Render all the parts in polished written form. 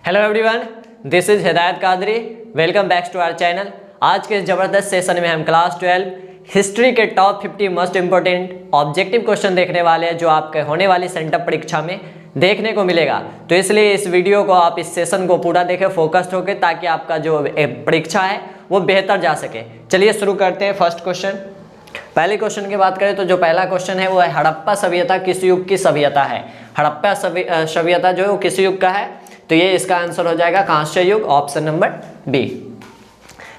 Hello everyone, this is Hidayat Qadri. Welcome back to our channel. आज के ज़बरदस्त सेशन में हम क्लास 12 हिस्ट्री के top 50 most important objective question देखने वाले हैं, जो आपके होने वाली सेंटअप परीक्षा में देखने को मिलेगा। तो इसलिए इस वीडियो को आप इस सेशन को पूरा देखें फोकस्ड होकर, ताकि आपका जो परीक्षा है वो बेहतर जा सके। चलिए शुरू करते हैं फर्स्ट क्वेश्चन। पहले क्वेश्चन की बात करें तो जो पहला क्वेश्चन है वो है हड़प्पा सभ्यता किस युग की सभ्यता है। हड़प्पा सभ्यता जो है वो किस युग का है, तो ये इसका आंसर हो जाएगा कांस्य युग, option number B.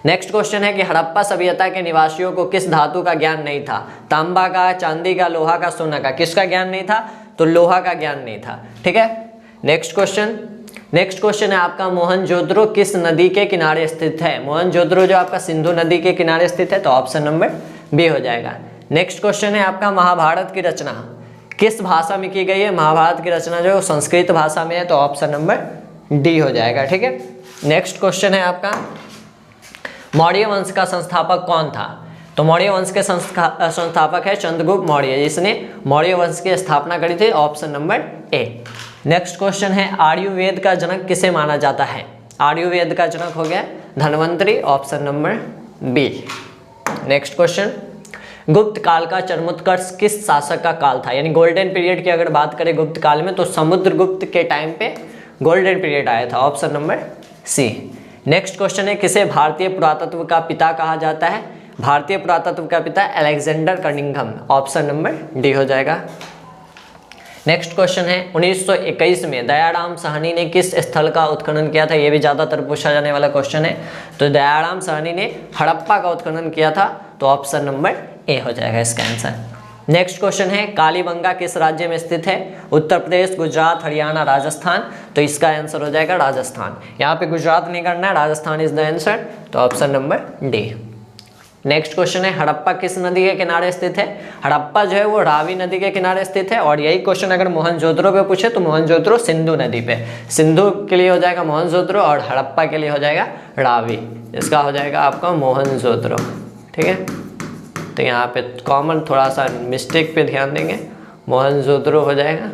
Next question है कि हड़प्पा सभ्यता के निवासियों को किस धातु का ज्ञान नहीं था। तांबा का, चांदी का, लोहा का, सोना का। किसका ज्ञान नहीं था, तो लोहा का ज्ञान नहीं था। ठीक है। नेक्स्ट क्वेश्चन है आपका मोहनजोदड़ो किस नदी के किनारे स्थित है। मोहनजोदड़ो जो आपका सिंधु नदी के किनारे स्थित है, तो ऑप्शन नंबर बी हो जाएगा। नेक्स्ट क्वेश्चन है आपका महाभारत की रचना किस भाषा में की गई है। महाभारत की रचना जो है संस्कृत भाषा में है, तो ऑप्शन नंबर डी हो जाएगा। ठीक है। नेक्स्ट क्वेश्चन है आपका मौर्य वंश का संस्थापक कौन था। तो मौर्य वंश के संस्थापक है चंद्रगुप्त मौर्य, जिसने मौर्य वंश की स्थापना करी थी, option number A. Next question है आयुर्वेद का जनक किसे माना जाता है। आयुर्वेद का जनक हो गया Dhanvantari, option number B. Next question Gupta काल का चरमोत्कर्ष किस शासक का काल था। यानी गोल्डन पीरियड की अगर बात करें गुप्त काल में, तो समुद्रगुप्त के टाइम पे गोल्डन पीरियड आया था, option number C. Next question है किसे भारतीय पुरातत्व का पिता कहा जाता है। भारतीय पुरातत्व का पिता Alexander Cunningham, option number D हो जाएगा। नेक्स्ट क्वेश्चन है 1921 में दयाराम साहनी ने किस स्थल का उत्खनन किया था। यह भी ज़्यादातर पूछा जाने वाला क्वेश्चन है। तो दयाराम साहनी ने हड़प्पा का उत्खनन किया था, तो ऑप्शन नंबर ए हो जाएगा इसका आंसर। नेक्स्ट क्वेश्चन है कालीबंगा किस राज्य में स्थित है। उत्तर प्रदेश, गुजरात, हरियाणा, राजस्थान। तो इसका आंसर हो जाएगा राजस्थान। यहाँ पे गुजरात नहीं करना है, राजस्थान इज द आंसर, तो option number D. Next question है हड़प्पा किस नदी के किनारे स्थित है। हड़प्पा जो है वो रावी नदी के किनारे स्थित है। और यही क्वेश्चन अगर मोहनजोदड़ो पे पूछे तो मोहनजोदड़ो सिंधु नदी पे। सिंधु के लिए हो जाएगा मोहनजोदड़ो और हड़प्पा के लिए हो जाएगा रावी। इसका हो जाएगा आपका मोहनजोदड़ो। ठीक है। तो यहाँ पे कॉमन थोड़ा सा मिस्टेक पे ध्यान देंगे, मोहनजोदड़ो हो जाएगा।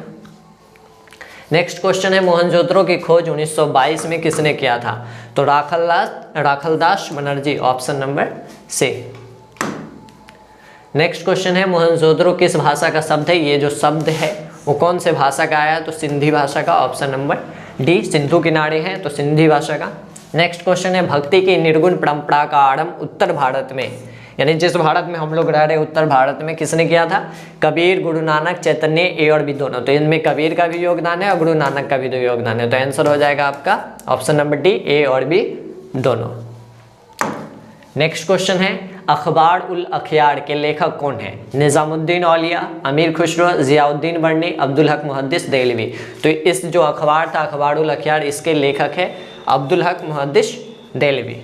नेक्स्ट क्वेश्चन है मोहनजोदड़ो की खोज 1922 में किसने किया था। तो Rakhaldas Banerjee, option number C. Next question है मोहनजोदड़ो किस भाषा का शब्द है। ये जो शब्द है वो कौन से भाषा का आया, तो सिंधी भाषा का, ऑप्शन नंबर डी। सिंधु किनारे हैं तो सिंधी भाषा का। नेक्स्ट क्वेश्चन है भक्ति की निर्गुण परंपरा का आरंभ उत्तर भारत में, यानी जिस भारत में हम लोग रह रहे उत्तर भारत में, किसने किया था। कबीर, गुरु नानक, चैतन्य, ए और बी दोनों। तो इनमें कबीर का भी योगदान है और गुरु नानक का भी योगदान है। तो आंसर हो जाएगा आपका ऑप्शन नंबर डी, ए और बी दोनों। नेक्स्ट क्वेश्चन है अखबार उल अखियार के लेखक कौन है। निजामुद्दीन औलिया, अमीर खुसरो, जियाउद्दीन बर्नी, अब्दुल हक मुहद्दिस देहलवी। तो इस जो अखबार था अखबार उल अखियार, इसके लेखक है अब्दुल हक मुहद्दिस देहलवी।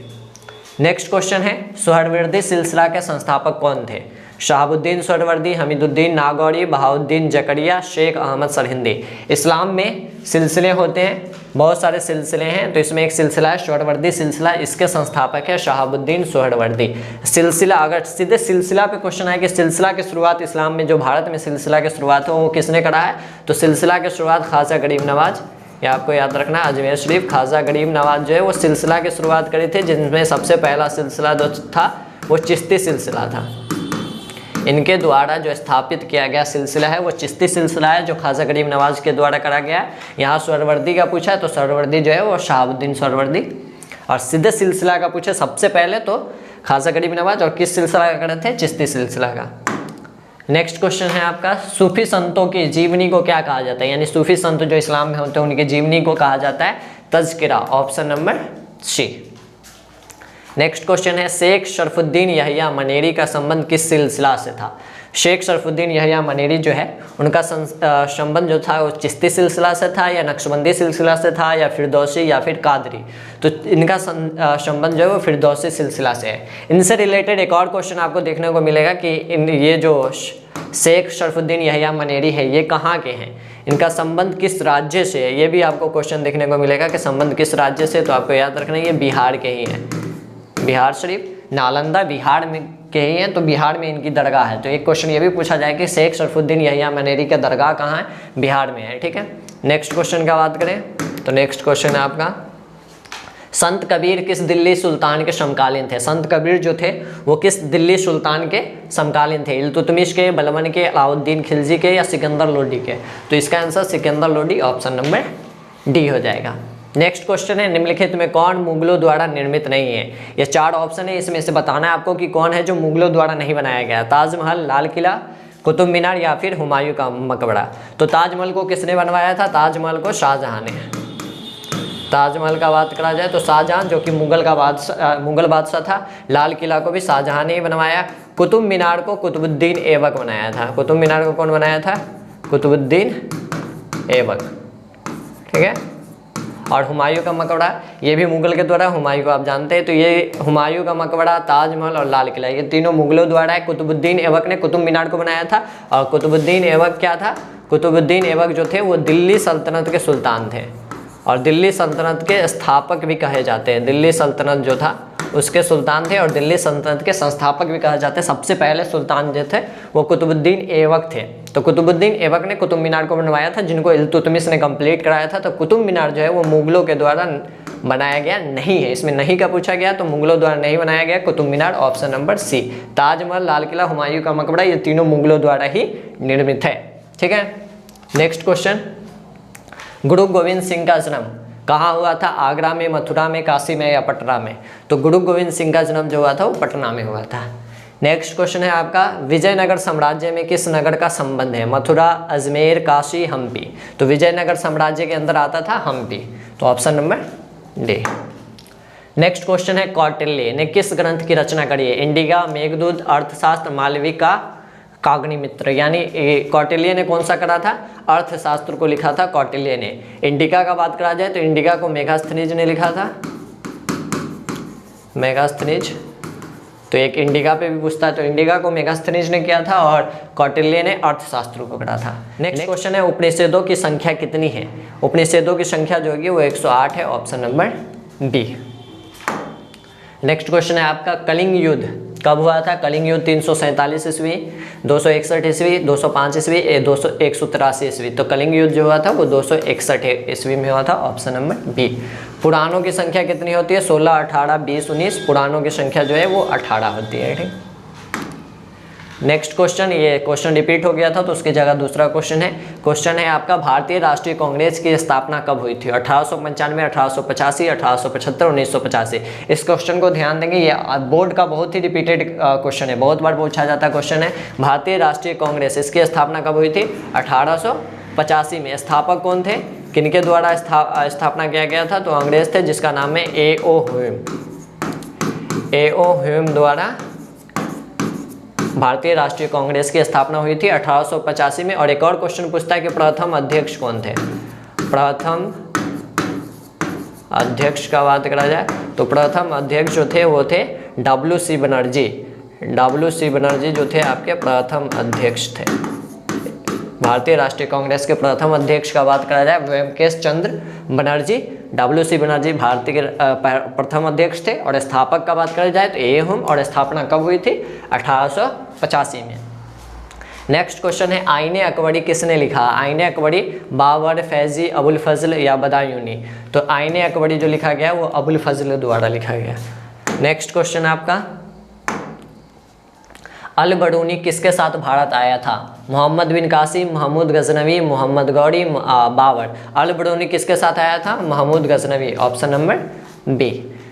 नेक्स्ट क्वेश्चन है सोहरवर्दी सिलसिला के संस्थापक कौन थे। शहाबुद्दीन सोहरवर्दी, हमीदुद्दीन नागौरी, बहाउद्दीन जकरिया, शेख अहमद सरहिंदी। इस्लाम में सिलसिले होते हैं, बहुत सारे सिलसिले हैं, तो इसमें एक सिलसिला है सोहरवर्दी सिलसिला। इसके संस्थापक है शहाबुद्दीन सोहरवर्दी। सिलसिला, अगर सीधे सिलसिला पे क्वेश्चन आए कि सिलसिला की शुरुआत इस्लाम में, जो भारत में सिलसिला की शुरुआत हो वो किसने करा है, तो सिलसिला की शुरुआत ख्वाजा गरीब नवाज, ये आपको याद रखना, अजमेर शरीफ ख्वाजा गरीब नवाज जो है वो सिलसिला की शुरुआत करी थी, जिनमें सबसे पहला सिलसिला जो था वो चिश्ती सिलसिला था। इनके द्वारा जो स्थापित किया गया सिलसिला है वो चिश्ती सिलसिला है, जो ख्वाजा गरीब नवाज के द्वारा करा गया है। यहाँ सोहरवर्दी का पूछा है तो सोहरवर्दी जो है वो शहाबुद्दीन सोहरवर्दी, और सीधे सिलसिला का पूछे सबसे पहले तो ख्वाजा गरीब नवाज, और किस सिलसिला का करे थे, चिश्ती सिलसिला का। नेक्स्ट क्वेश्चन है आपका सूफी संतों की जीवनी को क्या कहा जाता है। यानी सूफी संत जो इस्लाम में होते हैं उनकी जीवनी को कहा जाता है तज़किरा, option number C. Next question है शेख शरफुद्दीन यहिया मनेरी का संबंध किस सिलसिला से था। शेख शरफुद्दीन यहिया मनेरी जो है उनका संबंध जो था वो चिश्ती सिलसिला से था, या नक्शबंदी सिलसिला से था, या फिरदौसी, या फिर कादरी। तो इनका संबंध जो है वो फिरदौसी सिलसिला से है। इनसे रिलेटेड एक और क्वेश्चन आपको देखने को मिलेगा कि ये जो शेख शरफुद्दीन यहिया मनेरी है ये कहाँ के हैं, इनका संबंध किस राज्य से है, ये भी आपको क्वेश्चन देखने को मिलेगा कि संबंध किस राज्य से। तो आपको याद रखना ये बिहार के ही हैं, बिहार शरीफ, नालंदा बिहार में के ही हैं, तो बिहार में इनकी दरगाह है। तो एक क्वेश्चन ये भी पूछा जाए कि शेख शरफुद्दीन यहिया मनेरी का दरगाह कहाँ है, बिहार में है। ठीक है। नेक्स्ट क्वेश्चन का बात करें तो नेक्स्ट क्वेश्चन है आपका, संत कबीर किस दिल्ली सुल्तान के समकालीन थे? संत कबीर जो थे वो किस दिल्ली सुल्तान के समकालीन थे? इल्तुतमिश के, बलबन के, अलाउद्दीन खिलजी के या सिकंदर लोडी के? तो इसका answer Sikandar Lodi, option number D हो जाएगा। नेक्स्ट क्वेश्चन है, निम्नलिखित में कौन मुगलों द्वारा निर्मित नहीं है? ये 4 ऑप्शन है, इसमें से बताना है आपको कि कौन है जो मुगलों द्वारा नहीं बनाया गया। ताजमहल, लाल किला, कुतुब मीनार या फिर हुमायूं का मकबरा। तो ताजमहल को किसने बनवाया था? ताजमहल को शाहजहां ने। ताजमहल का बात करा जाए तो शाहजहां, जो कि मुगल बादशाह था। लाल किला को भी शाहजहां ने ही बनवाया। कुतुब मीनार को कुतुबुद्दीन ऐबक बनाया था। कुतुब मीनार को कौन बनाया था? कुतुबुद्दीन ऐबक, ठीक है। और हुमायूं का मकबरा ये भी मुगल के द्वारा, हुमायूं को आप जानते हैं। तो ये हुमायूं का मकबरा, ताजमहल और लाल किला ये तीनों मुगलों द्वारा है। कुतुबुद्दीन ऐबक ने कुतुब मीनार को बनाया था। और कुतुबुद्दीन ऐबक क्या था? कुतुबुद्दीन ऐबक जो थे वो दिल्ली सल्तनत के सुल्तान थे और दिल्ली सल्तनत के स्थापक भी कहे जाते हैं। दिल्ली सल्तनत जो था उसके सुल्तान थे और दिल्ली सल्तनत के संस्थापक भी कहे जाते हैं। सबसे पहले सुल्तान जो थे वो कुतुबुद्दीन ऐबक थे। तो कुतुबुद्दीन ऐबक ने कुतुब मीनार को बनवाया था, जिनको इल्तुतमिश ने कंप्लीट कराया था। तो कुतुब मीनार जो है वो मुगलों के द्वारा बनाया गया नहीं है। इसमें नहीं का पूछा गया, तो मुगलों द्वारा नहीं बनाया गया कुतुब मीनार, ऑप्शन नंबर सी। ताजमहल, लाल किला, हुमायूं का मकबरा ये तीनों मुगलों द्वारा ही निर्मित है, ठीक है। नेक्स्ट क्वेश्चन, गुरु गोविंद सिंह का जन्म कहाँ हुआ था? आगरा में, मथुरा में, काशी में या पटना में? तो गुरु गोविंद सिंह का जन्म जो हुआ था वो पटना में हुआ था। नेक्स्ट क्वेश्चन है आपका, विजयनगर साम्राज्य में किस नगर का संबंध है? मथुरा, अजमेर, काशी, हम्पी? तो विजयनगर साम्राज्य के अंदर आता था हम्पी, तो option number D. Next question है, कौटिल्य ने किस ग्रंथ की रचना करी है? इंडिका, मेघदूत, अर्थशास्त्र, मालविका, काग्निमित्र? यानी कौटिल्य ने कौन सा करा था? अर्थशास्त्र को लिखा था कौटिल्य ने। इंडिका का बात करा जाए तो इंडिका को मेगास्थनीज ने लिखा था, मेगास्थनीज। तो एक इंडिका पे भी पूछता है, तो इंडिका को मेगास्थनीज ने किया था और कौटिल्य ने अर्थशास्त्र को करा था। नेक्स्ट क्वेश्चन है, उपनिषदों की संख्या कितनी है? उपनिषदों की संख्या जो होगी वो 108 है, option number B. Next question है आपका, कलिंग युद्ध कब हुआ था? कलिंग युद्ध 347 ईस्वी, 261 ईस्वी, 205 ईस्वी, 183 ईस्वी। तो कलिंग युद्ध जो हुआ था वो 261 ईस्वी में हुआ था, ऑप्शन नंबर बी। पुराणों की संख्या कितनी होती है? 16, 18, 20, 19। पुराणों की संख्या जो है वो 18 होती है, ठीक। नेक्स्ट क्वेश्चन, ये क्वेश्चन रिपीट हो गया था तो उसकी जगह दूसरा क्वेश्चन है। क्वेश्चन है आपका, भारतीय राष्ट्रीय कांग्रेस की स्थापना कब हुई थी? 1895, 1885, 1875, 1985। इस क्वेश्चन को ध्यान देंगे, ये बोर्ड का बहुत ही रिपीटेड क्वेश्चन है, बहुत बार पूछा जाता क्वेश्चन है। भारतीय राष्ट्रीय कांग्रेस, इसकी स्थापना कब हुई थी? 1885 में। स्थापक कौन थे? किनके द्वारा स्थापना किया गया था? तो अंग्रेज थे, जिसका नाम है A.O. ह्यूम। A.O. ह्यूम द्वारा भारतीय राष्ट्रीय कांग्रेस की स्थापना हुई थी 1885 में। और एक और क्वेश्चन पूछता है कि प्रथम अध्यक्ष कौन थे? प्रथम अध्यक्ष का बात करा जाए तो प्रथम अध्यक्ष जो थे वो थे W.C. बनर्जी। W.C. बनर्जी जो थे आपके प्रथम अध्यक्ष थे। भारतीय राष्ट्रीय कांग्रेस के प्रथम अध्यक्ष का बात करा जाए वेंकटेश चंद्र बनर्जी। W.C. बनर्जी भारतीय के प्रथम अध्यक्ष थे। और स्थापक का बात करा जाए तो A.O. ह्यूम। और स्थापना कब हुई थी? 1885 में। नेक्स्ट क्वेश्चन है, आईने अकबरी किसने लिखा? आईने अकबरी बाबर, फैजी, अबुल फजल या बदायूनी? तो आईने अकबरी जो लिखा गया वो अबुल फजल द्वारा लिखा गया। नेक्स्ट क्वेश्चन आपका, अल बरूनी किसके साथ भारत आया था? मोहम्मद बिन कासिम, महमूद गजनवी, मोहम्मद गौरी, बाबर? अल बरूनी किसके साथ आया था? Mahmud Ghaznavi, option number B.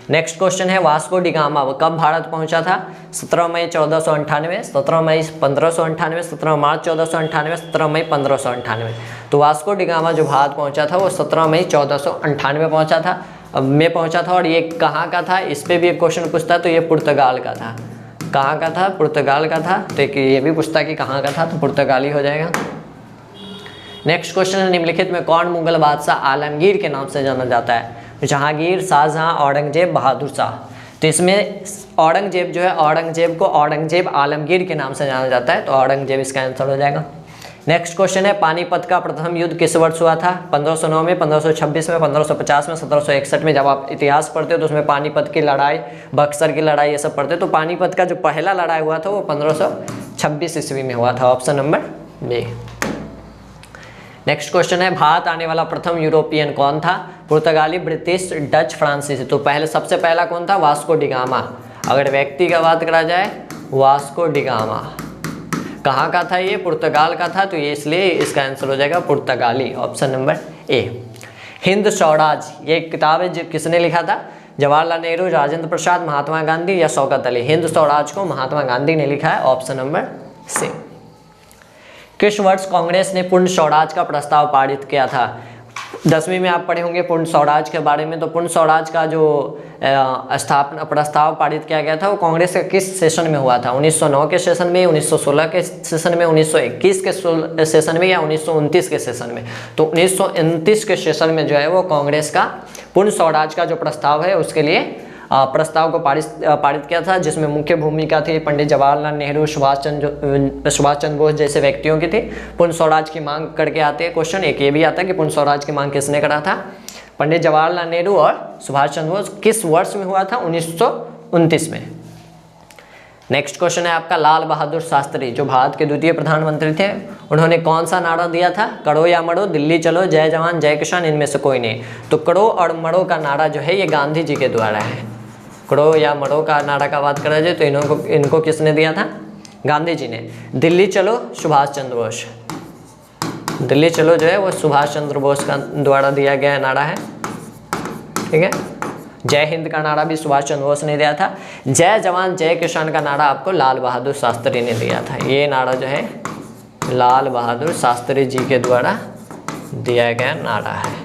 Next question है, वास्को डी गामा कब भारत पहुंचा था? 17 मई 1498, 17 मई 1598, 17 मार्च 1498, 17 मई 1598। तो वास्को डी गामा जो भारत पहुंचा था वो 17 मई 1498 पहुंचा था में पहुंचा था। और ये कहाँ का था? इस पर भी एक क्वेश्चन पूछता है, तो ये पुर्तगाल का था। कहाँ का था? पुर्तगाल का था। तो ये भी पूछता है कि कहाँ का था, तो पुर्तगाल ही हो जाएगा। नेक्स्ट क्वेश्चन है, निम्नलिखित में कौन मुगल बादशाह आलमगीर के नाम से जाना जाता है? जहांगीर, शाहजहां, औरंगजेब, बहादुर शाह? तो इसमें औरंगजेब जो है, औरंगजेब को औरंगजेब आलमगीर के नाम से जाना जाता है, तो औरंगजेब इसका आंसर हो जाएगा। नेक्स्ट क्वेश्चन है, पानीपत का प्रथम युद्ध किस वर्ष हुआ था? 1509 में, 1526 में, 1550 में, 1761 में? जब आप इतिहास पढ़ते हो तो उसमें पानीपत की लड़ाई, बक्सर की लड़ाई ये सब पढ़ते हो। तो पानीपत का जो पहला लड़ाई हुआ था वो 1526 ईस्वी में हुआ था, option number B. Next question है, भारत आने वाला प्रथम यूरोपियन कौन था? पुर्तगाली, ब्रिटिश, डच, फ्रांसीसी। तो पहले सबसे पहला कौन था? Vasco da Gama. अगर व्यक्ति का बात करा जाए, वास्को डिगामा। कहाँ का था ये? पुर्तगाल का था, तो ये इसलिए इसका आंसर हो जाएगा पुर्तगाली, option number A. Hind Swaraj, ये किताब है किसने लिखा था? जवाहरलाल नेहरू, राजेंद्र प्रसाद, महात्मा गांधी या शौकत अली? हिंद स्वराज को महात्मा गांधी ने लिखा है, ऑप्शन नंबर सी। किस वर्ष कांग्रेस ने पूर्ण स्वराज का प्रस्ताव पारित किया था? 10वीं में आप पढ़े होंगे पूर्ण स्वराज के बारे में। तो पूर्ण स्वराज का जो स्थापना प्रस्ताव पारित किया गया था वो कांग्रेस के किस सेशन में हुआ था? 1909 के सेशन में, 1916 के सेशन में, 1921 के सेशन में या 1929 के सेशन में? तो 1929 के सेशन में जो है वो कांग्रेस का पूर्ण स्वराज का जो प्रस्ताव है उसके लिए प्रस्ताव को पारित किया था, जिसमें मुख्य भूमिका थी पंडित जवाहरलाल नेहरू, सुभाष चंद्र बोस जैसे व्यक्तियों की थी। पूर्ण स्वराज की मांग करके आते हैं क्वेश्चन। एक ये भी आता है कि पूर्ण स्वराज की मांग किसने करा था? पंडित जवाहरलाल नेहरू और सुभाष चंद्र बोस। किस वर्ष में हुआ था? 1929 में। नेक्स्ट क्वेश्चन है आपका, लाल बहादुर शास्त्री जो भारत के द्वितीय प्रधानमंत्री थे, उन्होंने कौन सा नारा दिया था? करो या मरो, दिल्ली चलो, जय जवान जय किसान, इनमें से कोई नहीं। तो करो और मरो का नारा जो है ये गांधी जी के द्वारा है। करो या मरो का नारा का बात करा जाए तो इनको किसने दिया था? गांधी जी ने। दिल्ली चलो, सुभाष चंद्र बोस। दिल्ली चलो जो है वो सुभाष चंद्र बोस का द्वारा दिया गया नारा है, ठीक है। जय हिंद का नारा भी सुभाष चंद्र बोस ने दिया था। जय जवान जय किसान का नारा आपको लाल बहादुर शास्त्री ने दिया था। ये नारा जो है लाल बहादुर शास्त्री जी के द्वारा दिया गया नारा है।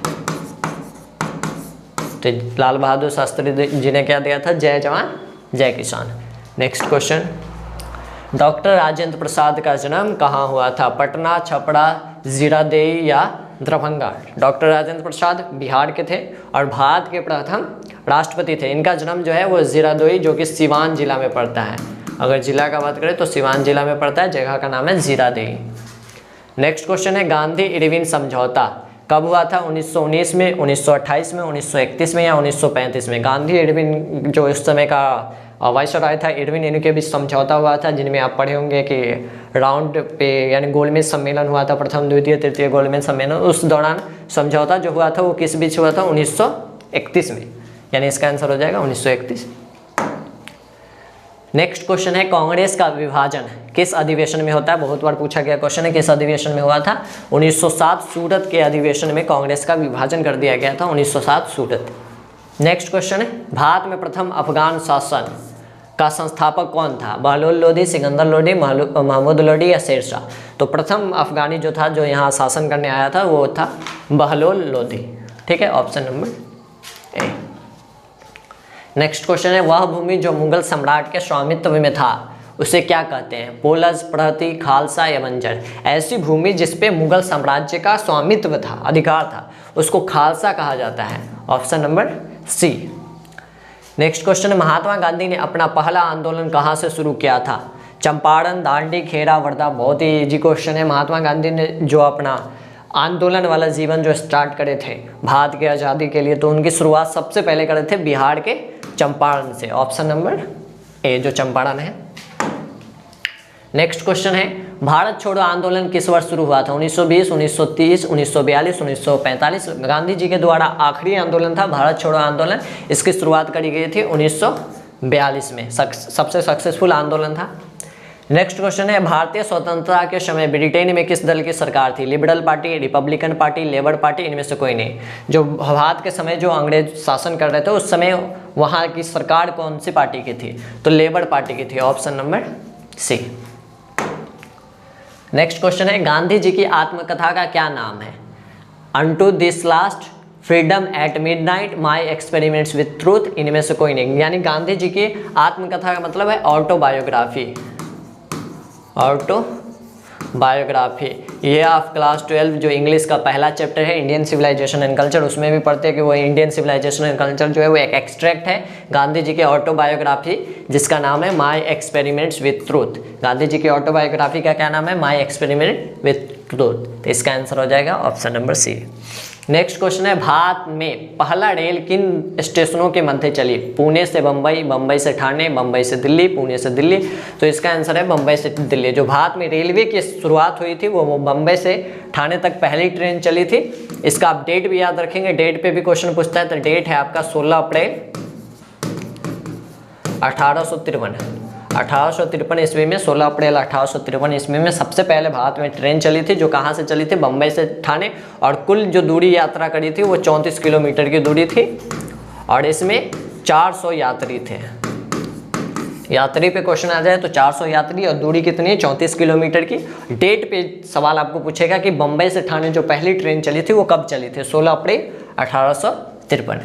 तो लाल बहादुर शास्त्री जी ने क्या दिया था? जय जवान जय किसान। Next question, doctor Rajendra Prasad का जन्म कहाँ हुआ था? पटना, छपरा, जीरादेई या दरभंगा? डॉक्टर राजेंद्र प्रसाद बिहार के थे और भारत के प्रथम राष्ट्रपति थे। इनका जन्म जो है वो जीरादेई जो कि सिवान जिला में पड़ता है। अगर जिला का बात करें तो सिवान जिला में पड़ता है, जगह का नाम है जीरादेई। नेक्स्ट क्वेश्चन है, गांधी इरविन समझौता कब हुआ था? 1919 में, 1928 में, 1931 में या 1935 में? गांधी इरविन जो इस समय का वाइसरॉय था, इरविन, इनके बीच समझौता हुआ था, जिनमें आप पढ़े होंगे कि राउंड पे यानी गोलमेज सम्मेलन हुआ था, प्रथम द्वितीय तृतीय गोलमेज सम्मेलन। उस दौरान समझौता जो हुआ था वो किस बीच हुआ था? 1931 में, यानी इसका आंसर हो जाएगा 1931। नेक्स्ट क्वेश्चन है, कांग्रेस का विभाजन किस अधिवेशन में होता है? बहुत बार पूछा गया क्वेश्चन है, किस अधिवेशन में हुआ था? 1907 सूरत के अधिवेशन में कांग्रेस का विभाजन कर दिया गया था, 1907 सूरत। नेक्स्ट क्वेश्चन है, भारत में प्रथम अफगान शासन का संस्थापक कौन था? बहलोल लोधी, सिकंदर लोधी, महमूद लोधी या शेर शाह? तो प्रथम अफगानी जो था जो यहाँ शासन करने आया था वो था बहलोल लोधी, ठीक है, option number A. Next question है, वह भूमि जो मुगल सम्राट के स्वामित्व में था उसे क्या कहते हैं? पोलज, प्रहती, खालसा या बंजर? ऐसी भूमि जिसपे मुगल साम्राज्य का स्वामित्व था, अधिकार था, उसको खालसा कहा जाता है, option number C. Next question है, महात्मा गांधी ने अपना पहला आंदोलन कहाँ से शुरू किया था? चंपारण, दांडी, खेड़ा, वर्धा? बहुत ही इजी क्वेश्चन है। महात्मा गांधी ने जो अपना आंदोलन वाला जीवन जो स्टार्ट करे थे भारत की आज़ादी के लिए, तो उनकी शुरुआत सबसे पहले करे थे बिहार के चंपारण से, ऑप्शन नंबर ए जो चंपारण है। नेक्स्ट क्वेश्चन है, भारत छोड़ो आंदोलन किस वर्ष शुरू हुआ था? 1920, 1930, 1942, 1945? गांधी जी के द्वारा आखिरी आंदोलन था भारत छोड़ो आंदोलन। इसकी शुरुआत करी गई थी 1942 में, सबसे सक्सेसफुल आंदोलन था। नेक्स्ट क्वेश्चन है, भारतीय स्वतंत्रता के समय ब्रिटेन में किस दल की सरकार थी? Liberal party, Republican party, labour party? इनमें से कोई नहीं। जो भारत के समय जो अंग्रेज शासन कर रहे थे उस समय वहाँ की सरकार कौन सी पार्टी की थी? तो लेबर पार्टी की थी, option number C. Next question है, गांधी जी की आत्मकथा का क्या नाम है? Unto this last, freedom at midnight, my experiments with truth? इनमें से कोई नहीं। यानी गांधी जी की आत्मकथा का मतलब है ऑटोबायोग्राफी, ऑटोबायोग्राफी। ये आप क्लास 12 जो इंग्लिश का पहला चैप्टर है इंडियन सिविलाइजेशन एंड कल्चर, उसमें भी पढ़ते हैं कि वो इंडियन सिविलाइजेशन एंड कल्चर जो है वो एक एक्सट्रैक्ट है गांधी जी के ऑटोबायोग्राफी, जिसका नाम है my experiments with truth. Gandhi ji की ऑटोबायोग्राफी का क्या नाम है? My experiment with truth. तो इसका आंसर हो जाएगा option number C. Next question है, भारत में पहला रेल किन स्टेशनों के मध्य चली? पुणे से बम्बई, बम्बई से ठाणे, बम्बई से दिल्ली, पुणे से दिल्ली। तो इसका आंसर है बम्बई से दिल्ली। जो भारत में रेलवे की शुरुआत हुई थी वो बम्बई से ठाणे तक पहली ट्रेन चली थी। इसका आप डेट भी याद रखेंगे, डेट पे भी क्वेश्चन पूछता है। तो डेट है आपका 16 अप्रैल 1853। 1853 ईस्वी में, 16 अप्रैल 1853 ईस्वी में सबसे पहले भारत में ट्रेन चली थी, जो कहाँ से चली थी? बम्बई से ठाणे। और कुल जो दूरी यात्रा करी थी वो 34 किलोमीटर की दूरी थी और इसमें 400 यात्री थे। यात्री पे क्वेश्चन आ जाए तो 400 यात्री और दूरी कितनी है? 34 किलोमीटर की। डेट पे सवाल आपको पूछेगा कि बम्बई से ठाणे जो पहली ट्रेन चली थी वो कब चली थी? 16 अप्रैल 1853।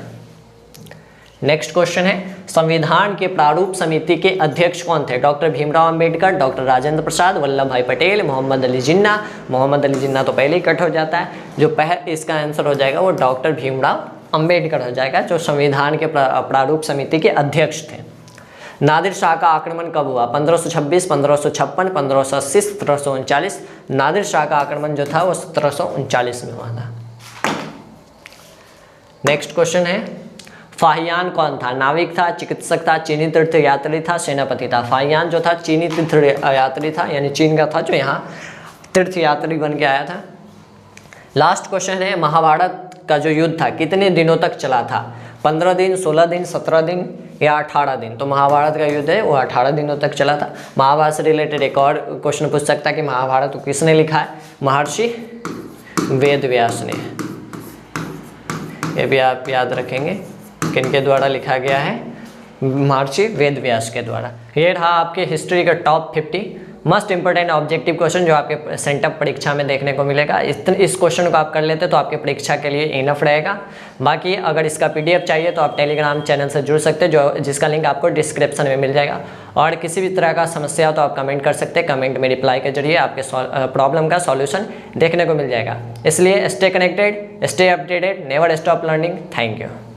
नेक्स्ट क्वेश्चन है, संविधान के प्रारूप समिति के अध्यक्ष कौन थे? डॉक्टर भीमराव अंबेडकर, डॉक्टर राजेंद्र प्रसाद, वल्लभ भाई पटेल, मोहम्मद अली जिन्ना। मोहम्मद अली जिन्ना तो पहले ही कट हो जाता है। जो इसका आंसर हो जाएगा वो डॉक्टर भीमराव अंबेडकर हो जाएगा, जो संविधान के प्रारूप समिति के अध्यक्ष थे। नादिर शाह का आक्रमण कब हुआ? 1526, 1556, 1580, 1739। नादिर शाह का आक्रमण जो था वो 1739 में हुआ था। नेक्स्ट क्वेश्चन है, फाहियान कौन था? नाविक था, चिकित्सक था, चीनी तीर्थ यात्री था, सेनापति था। फाहियान जो था चीनी तीर्थ यात्री था, यानी चीन का था जो यहाँ तीर्थ यात्री बन के आया था। लास्ट क्वेश्चन है, महाभारत का जो युद्ध था कितने दिनों तक चला था? 15 दिन, 16 दिन, 17 दिन या 18 दिन? तो महाभारत का युद्ध है वो 18 दिनों तक चला था। महाभारत से रिलेटेड एक और क्वेश्चन पूछ सकता है कि महाभारत को किसने लिखा है? महर्षि वेद व्यास ने। ये भी आप याद रखेंगे किनके द्वारा लिखा गया है? महर्षि वेद व्यास के द्वारा। ये रहा आपके हिस्ट्री का top 50 must important objective question जो आपके सेंटअप परीक्षा में देखने को मिलेगा। इस क्वेश्चन को आप कर लेते तो आपके परीक्षा के लिए इनफ रहेगा। बाकी अगर इसका PDF चाहिए तो आप टेलीग्राम चैनल से जुड़ सकते हैं, जिसका लिंक आपको डिस्क्रिप्शन में मिल जाएगा। और किसी भी तरह का समस्या हो तो आप कमेंट कर सकते हैं, कमेंट में रिप्लाई के जरिए आपके प्रॉब्लम का सॉल्यूशन देखने को मिल जाएगा। इसलिए stay connected, stay updated, never stop learning. Thank you.